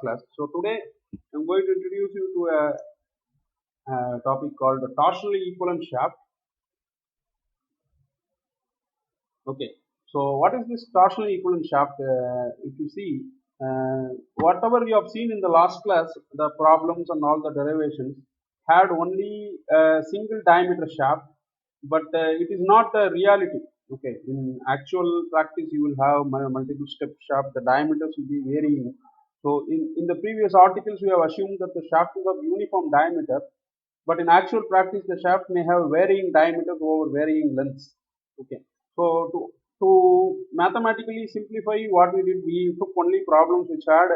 class. So today I'm going to introduce you to a topic called the torsionally equivalent shaft. Okay. So what is this torsionally equivalent shaft? If you see, whatever you have seen in the last class, the problems and all the derivations had only a single diameter shaft, but it is not the reality. Okay. In actual practice, you will have multiple step shaft. The diameters will be varying. So in the previous articles, we have assumed that the shaft is of uniform diameter, but in actual practice, the shaft may have varying diameters over varying lengths. Okay. So to mathematically simplify what we did, we took only problems which had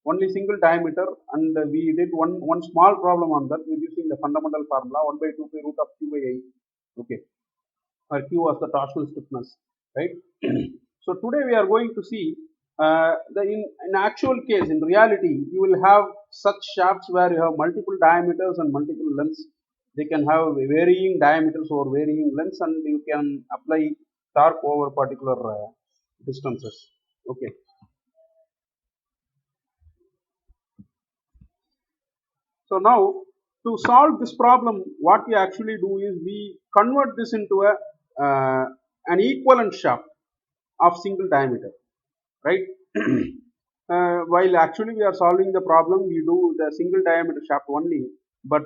only single diameter, and we did one small problem on that with using the fundamental formula 1 by 2 pi root of q by 8. Okay, where q was the torsional stiffness, right? So today we are going to see in actual case, in reality, you will have such shafts where you have multiple diameters and multiple lengths. They can have varying diameters or varying lengths, and you can apply torque over particular distances. Okay. So now to solve this problem, what we actually do is we convert this into an equivalent shaft of single diameter, right? While actually we are solving the problem, we do the single diameter shaft only, but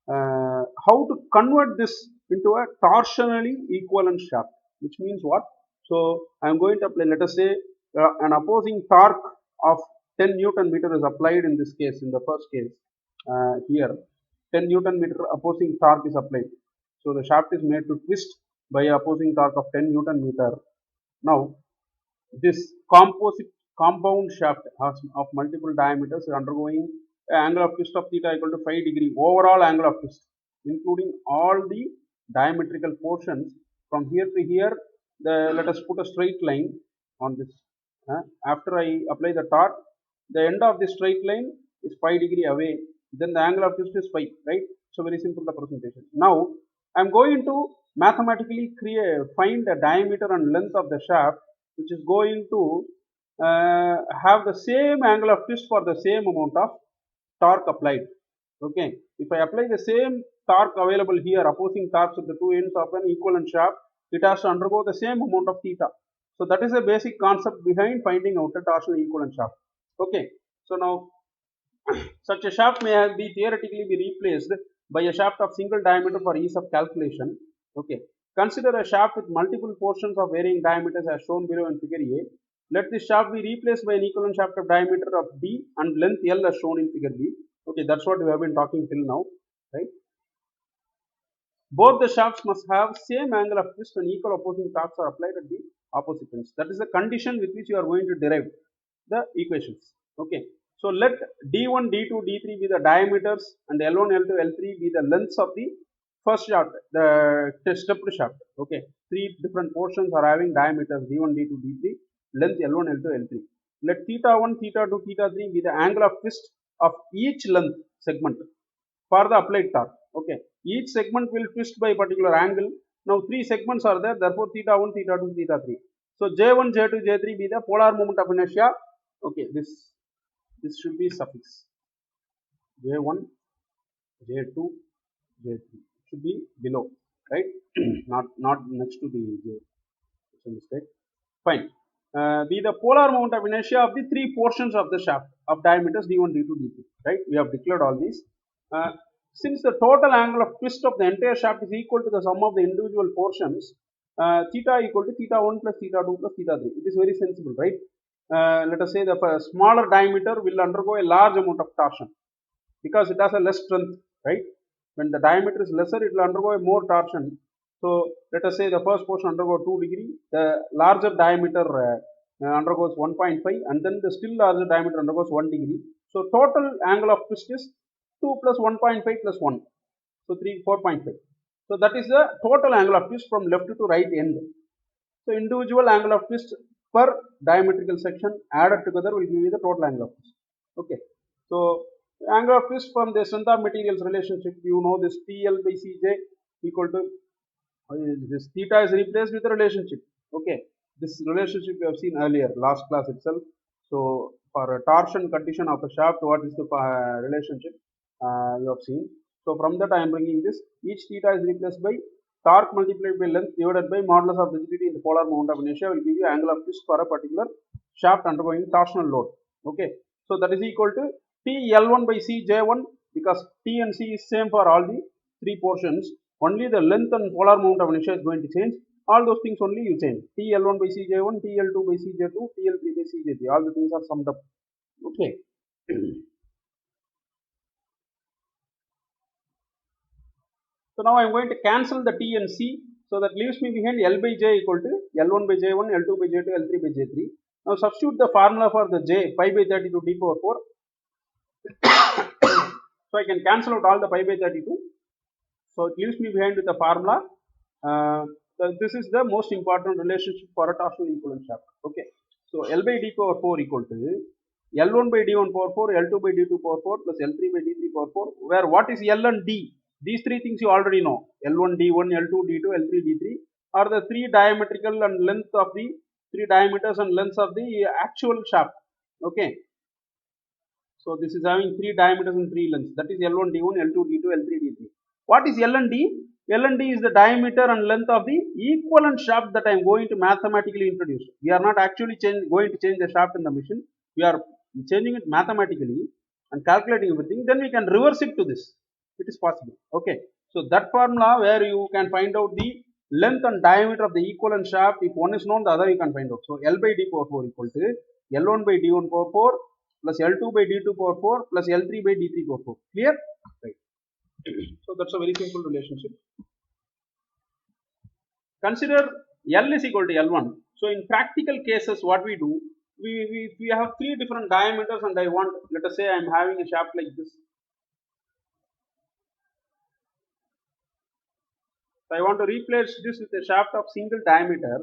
how to convert this into a torsionally equivalent shaft, which means what? So I am going to apply, let us say, an opposing torque of 10 Newton meter is applied in this case, in the first case, here 10 Newton meter opposing torque is applied. So the shaft is made to twist by opposing torque of 10 Newton meter. Now this compound shaft of multiple diameters is undergoing an angle of twist of theta equal to 5 degree overall angle of twist, including all the diametrical portions from here to here. Let us put a straight line on this. After I apply the torque, the end of the straight line is 5 degree away. Then the angle of twist is 5, right? So very simple representation. Now I am going to mathematically find the diameter and length of the shaft, which is going to have the same angle of twist for the same amount of torque applied. Okay, if I apply the same torque available here, opposing torques at the two ends of an equivalent shaft, it has to undergo the same amount of theta. So that is the basic concept behind finding out a torsional equivalent shaft. Okay, so now such a shaft may be theoretically be replaced by a shaft of single diameter for ease of calculation. Okay. Consider a shaft with multiple portions of varying diameters as shown below in figure A. Let this shaft be replaced by an equivalent shaft of diameter of D and length L as shown in figure B. Okay, that's what we have been talking till now, right? Both the shafts must have same angle of twist and equal opposing torques are applied at the opposite ends. That is the condition with which you are going to derive the equations. Okay. So let D1, D2, D3 be the diameters and L1, L2, L3 be the lengths of the first shaft, the stepped shaft. Okay. Three different portions are having diameters D1, D2, D3, length L1, L2, L3. Let theta 1, theta 2, theta 3 be the angle of twist of each length segment for the applied torque. Okay. Each segment will twist by a particular angle. Now three segments are there, therefore theta 1, theta 2, theta 3. So J1, J2, J3 be the polar moment of inertia. Okay, this should be suffix. J1, J2, J3 should be below, right? not next to the J. It's a mistake. Fine. Be the polar moment of inertia of the three portions of the shaft of diameters D1, D2, D3. Right? We have declared all these. Since the total angle of twist of the entire shaft is equal to the sum of the individual portions, theta equal to theta 1 plus theta 2 plus theta 3. It is very sensible, right? Let us say the smaller diameter will undergo a large amount of torsion because it has a less strength, right? When the diameter is lesser, it will undergo a more torsion. So let us say the first portion undergo 2 degree, the larger diameter undergoes 1.5, and then the still larger diameter undergoes 1 degree. So total angle of twist is 2 plus 1.5 plus 1. So 4.5. So that is the total angle of twist from left to right end. So individual angle of twist per diametrical section added together will give you the total angle of twist. Okay. So angle of twist from the strength of materials relationship, you know this TL by Cj equal to this theta is replaced with the relationship. Okay. This relationship we have seen earlier, last class itself. So for a torsion condition of a shaft, what is the relationship you have seen. So from that I am bringing this. Each theta is replaced by torque multiplied by length divided by modulus of rigidity in the polar moment of inertia will give you angle of twist for a particular shaft undergoing torsional load. Okay. So that is equal to T L1 by C J1, because T and C is same for all the three portions. Only the length and polar moment of inertia is going to change. All those things only you change. TL1 by CJ1, TL2 by CJ2, TL3 by CJ3. All the things are summed up. Okay. So now I am going to cancel the T and C. So that leaves me behind L by J equal to L1 by J1, L2 by J2, L3 by J3. Now substitute the formula for the J, pi by 32 D power 4. So I can cancel out all the pi by 32. So it leaves me behind with the formula. This is the most important relationship for a torsional equivalent shaft. Okay. So L by D power 4 equal to L1 by D1 power 4, L2 by D2 power 4 plus L3 by D3 power 4. Where what is L and D? These three things you already know. L1, D1, L2, D2, L3, D3 are the three diametrical and length of the three diameters and lengths of the actual shaft. Okay. So this is having three diameters and three lengths. That is L1, D1, L2, D2, L3, D3. What is L and D? L and D is the diameter and length of the equivalent shaft that I am going to mathematically introduce. We are not actually going to change the shaft in the machine. We are changing it mathematically and calculating everything. Then we can reverse it to this. It is possible. Okay. So that formula where you can find out the length and diameter of the equivalent shaft. If one is known, the other you can find out. So L by D power 4 equal to L1 by D1 power 4 plus L2 by D2 power 4 plus L3 by D3 power 4. Clear? Right. So that's a very simple relationship. Consider L is equal to L1. So in practical cases, what we do, we have three different diameters, and I want, let us say I am having a shaft like this. So I want to replace this with a shaft of single diameter.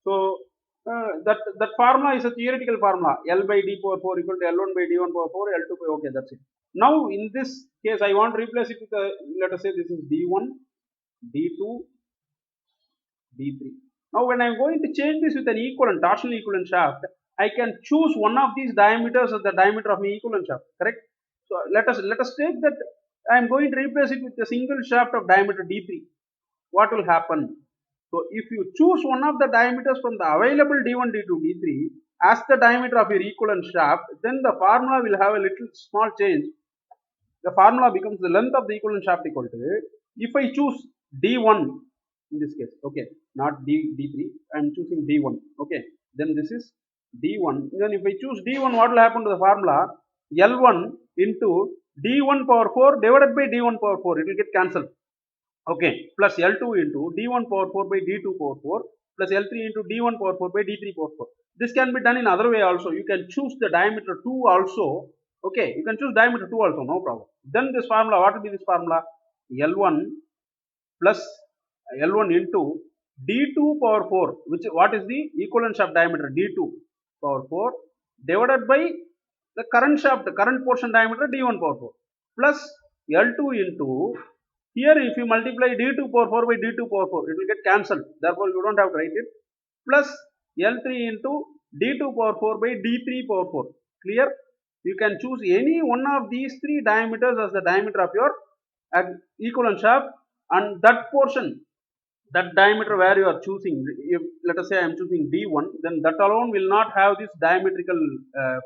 So that formula is a theoretical formula. L by D power 4 equal to L1 by D1 power 4, L2 by, okay, that's it. Now in this case, I want to replace it with a, let us say this is D1, D2, D3. Now when I am going to change this with an equivalent, torsional equivalent shaft, I can choose one of these diameters as the diameter of my equivalent shaft, correct? So let us take that I am going to replace it with a single shaft of diameter D3. What will happen? So if you choose one of the diameters from the available D1, D2, D3 as the diameter of your equivalent shaft, then the formula will have a little small change. The formula becomes the length of the equivalent shaft equal to, if I choose D1 in this case, okay, not D3, I am choosing D1, okay, then this is D1. Then if I choose D1, what will happen to the formula? L1 into D1 power 4 divided by D1 power 4, it will get cancelled. Okay, plus L2 into D1 power 4 by D2 power 4 plus L3 into D1 power 4 by D3 power 4. This can be done in other way also. You can choose the diameter 2 also. Okay, you can choose diameter 2 also, no problem. Then this formula, what will be this formula? L1 plus L1 into D2 power 4, which what is the equivalent shaft diameter? D2 power 4 divided by the current shaft, the current portion diameter D1 power 4 plus L2 into, here if you multiply D2 power 4 by D2 power 4, it will get cancelled. Therefore, you don't have to write it. Plus L3 into D2 power 4 by D3 power 4. Clear? You can choose any one of these three diameters as the diameter of your equivalent shaft, and that portion, that diameter where you are choosing, if let us say I am choosing D1, then that alone will not have this diametrical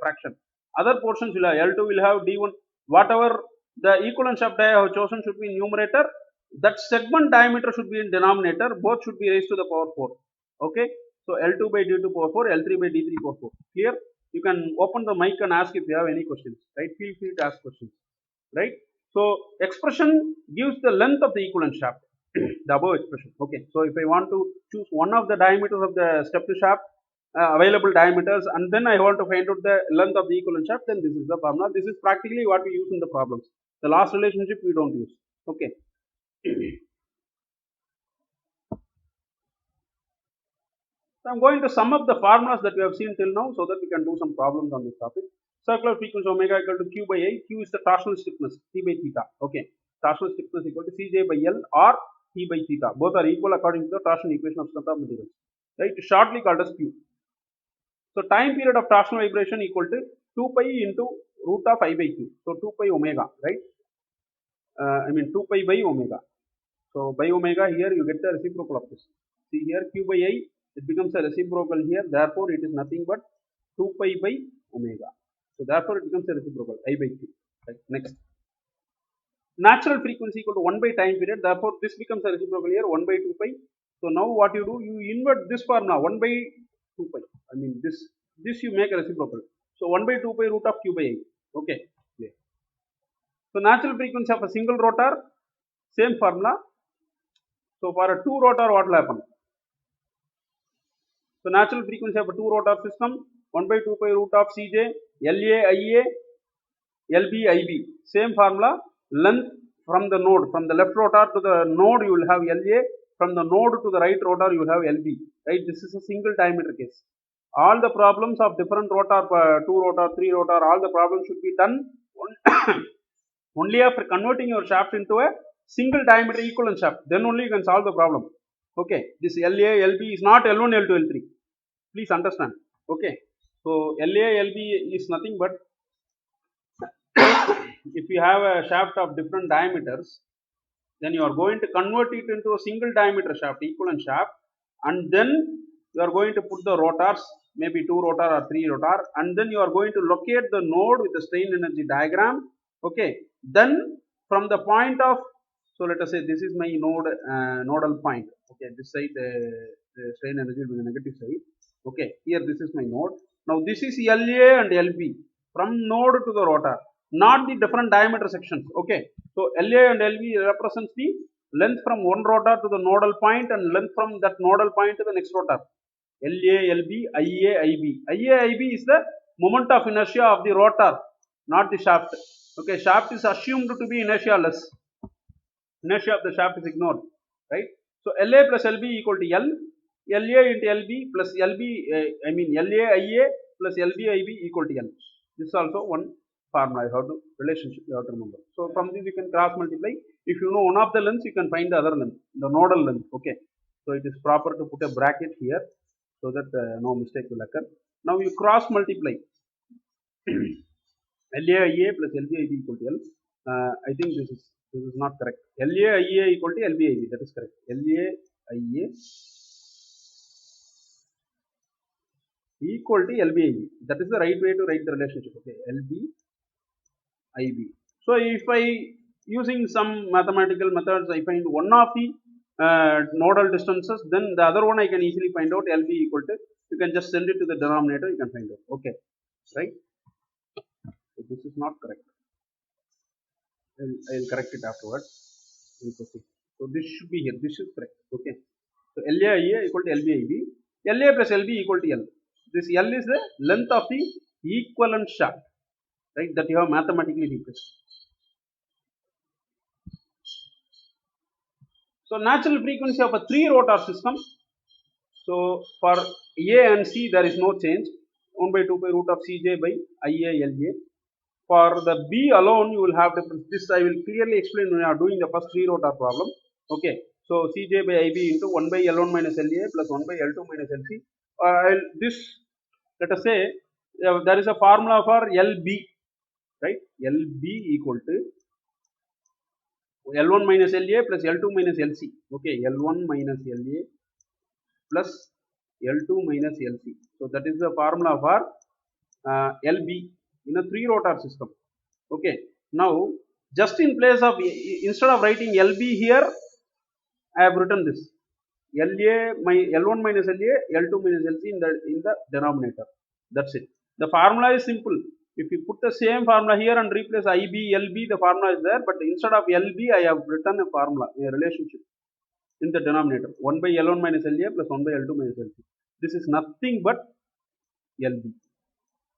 fraction. Other portions will have, L2 will have D1, whatever the equivalent shaft I have chosen should be in numerator, that segment diameter should be in denominator, both should be raised to the power 4. Okay, so L2 by D2 power 4, L3 by D3 power 4. Clear? You can open the mic and ask if you have any questions, right? Feel free to ask questions, right? So expression gives the length of the equivalent shaft, the above expression. Okay, so if I want to choose one of the diameters of the stepped shaft, available diameters, and then I want to find out the length of the equivalent shaft, then this is the formula. This is practically what we use in the problems. The last relationship we don't use. Okay. So I'm going to sum up the formulas that we have seen till now so that we can do some problems on this topic. Circular frequency omega equal to Q by A. Q is the torsional stiffness, T by theta. Okay. Torsional stiffness equal to Cj by L or T by theta. Both are equal according to the torsion equation of strength of materials. Right. Shortly called as Q. So time period of torsional vibration equal to 2 pi into root of I by q. So 2 pi omega, right? I mean 2 pi by omega. So by omega here you get the reciprocal of this. See here q by I, it becomes a reciprocal here. Therefore it is nothing but 2 pi by omega. So therefore it becomes a reciprocal I by q. Right? Next. Natural frequency equal to 1 by time period. Therefore this becomes a reciprocal here 1 by 2 pi. So now what you do, you invert this formula 1 by 2 pi. I mean this you make a reciprocal. So 1 by 2 pi root of q by I. Okay. Yeah. So natural frequency of a single rotor, same formula. So for a two rotor, what will happen? So natural frequency of a two rotor system, 1 by 2 pi root of Cj, La, Ia, Lb, Ib. Same formula. Length from the node, from the left rotor to the node, you will have La. From the node to the right rotor, you will have Lb. Right? This is a single diameter case. All the problems of different rotor, two rotor, three rotor, all the problems should be done only after converting your shaft into a single diameter equivalent shaft. Then only you can solve the problem. Okay. This La, Lb is not L1, L2, L3. Please understand. Okay. So La, Lb is nothing but if you have a shaft of different diameters, then you are going to convert it into a single diameter shaft, equivalent shaft, and then you are going to put the rotors, maybe two rotor or three rotor, and then you are going to locate the node with the strain energy diagram. Okay. Then from the point of, so let us say this is my node, nodal point. Okay. This side the strain energy will be the negative side. Okay. Here this is my node. Now this is La and Lb from node to the rotor, not the different diameter sections. Okay. So La and Lb represents the length from one rotor to the nodal point and length from that nodal point to the next rotor. La, Lb, Ia, Ib. Ia, Ib is the moment of inertia of the rotor, not the shaft. Okay, shaft is assumed to be inertia less. Inertia of the shaft is ignored, right? So La plus Lb equal to L. La into Lb plus Lb, I mean La, Ia plus Lb, Ib equal to L. This is also one formula. You have to relationship you have to remember. So from this you can cross multiply. If you know one of the lengths, you can find the other length, the nodal length. Okay. So it is proper to put a bracket here so that no mistake will occur. Now you cross multiply. LAIA plus LBIB equal to L. I think this is not correct. LAIA equal to LBIB. That is correct. LAIA equal to LBIB. That is the right way to write the relationship. Okay. LBIB. So if I using some mathematical methods, I find one of the nodal distances, then the other one I can easily find out LB equal to. You can just send it to the denominator. You can find out. Okay. Right. So this is not correct. I'll correct it afterwards. We'll proceed. So this should be here. This is correct. Okay. So LAIA equal to LBIB. LA plus LB equal to L. This L is the length of the equivalent shaft, right? That you have mathematically replaced. So natural frequency of a three rotor system. So for A and C there is no change. 1 by 2 pi root of Cj by Ia La. For the B alone, you will have difference. This I will clearly explain when you are doing the first three rotor problem. Okay. So Cj by Ib into 1 by L1 minus La plus 1 by L2 minus Lc. This, let us say, there is a formula for Lb, right? Lb equal to L1 minus La plus L2 minus Lc. Okay. L1 minus La plus L2 minus Lc. So that is the formula for Lb in a three rotor system. Okay. Now just in place of, instead of writing Lb here, I have written this La L1 minus La, L2 minus Lc in the denominator. That's it. The formula is simple. If you put the same formula here and replace Ib, Lb, the formula is there, but instead of Lb, I have written a formula, a relationship in the denominator. 1 by L1 minus La plus 1 by L2 minus Lc. This is nothing but Lb.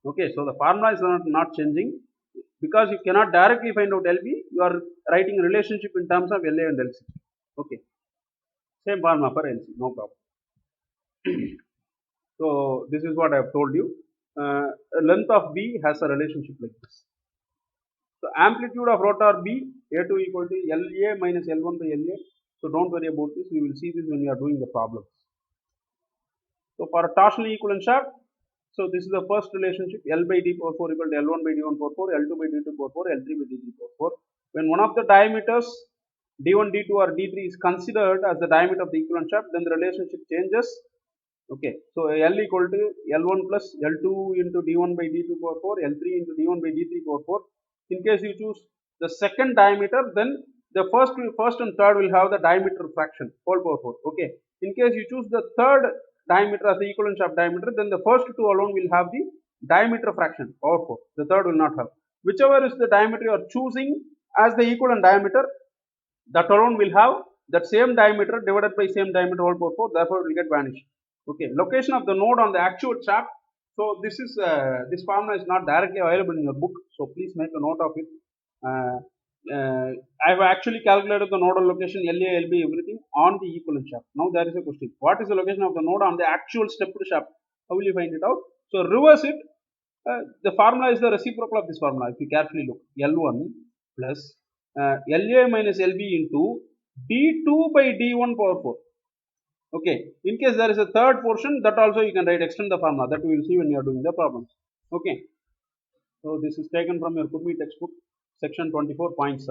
Okay, so the formula is not changing. Because you cannot directly find out Lb, you are writing relationship in terms of La and Lc. Okay. Same formula for Lc, no problem. So this is what I have told you. Length of B has a relationship like this. So amplitude of rotor B, A2 equal to La minus L1 by La. So don't worry about this. We will see this when we are doing the problems. So for a torsional equivalent shaft, So this is the first relationship, L by d power 4 equal to L1 by d1 power 4, L2 by d2 power 4, L3 by d3 power 4. When one of the diameters d1, d2 or d3 is considered as the diameter of the equivalent shaft, then the relationship changes. Okay, so L equal to L1 plus L2 into d1 by d2 power 4, L3 into d1 by d3 power 4. In case you choose the second diameter, then the first and third will have the diameter fraction whole power 4. Okay, in case you choose the third diameter as the equivalent shaft diameter, then the first two alone will have the diameter fraction power 4. The third will not have. Whichever is the diameter you are choosing as the equivalent diameter, that alone will have that same diameter divided by same diameter whole power 4, therefore it will get vanished. Okay, location of the node on the actual shaft. So this formula is not directly available in your book, so please make a note of it. uh, I have actually calculated the nodal location LA, LB, everything on the equivalent shaft. Now there is a question, what is the location of the node on the actual stepped shaft? How will you find it out? So reverse it. The formula is the reciprocal of this formula. If you carefully look, L1 plus LA minus LB into D2 by D1 power 4. Okay. In case there is a third portion, that also you can write, extend the formula. That we will see when you are doing the problems. Okay. So this is taken from your Kurmi textbook, section 24.7.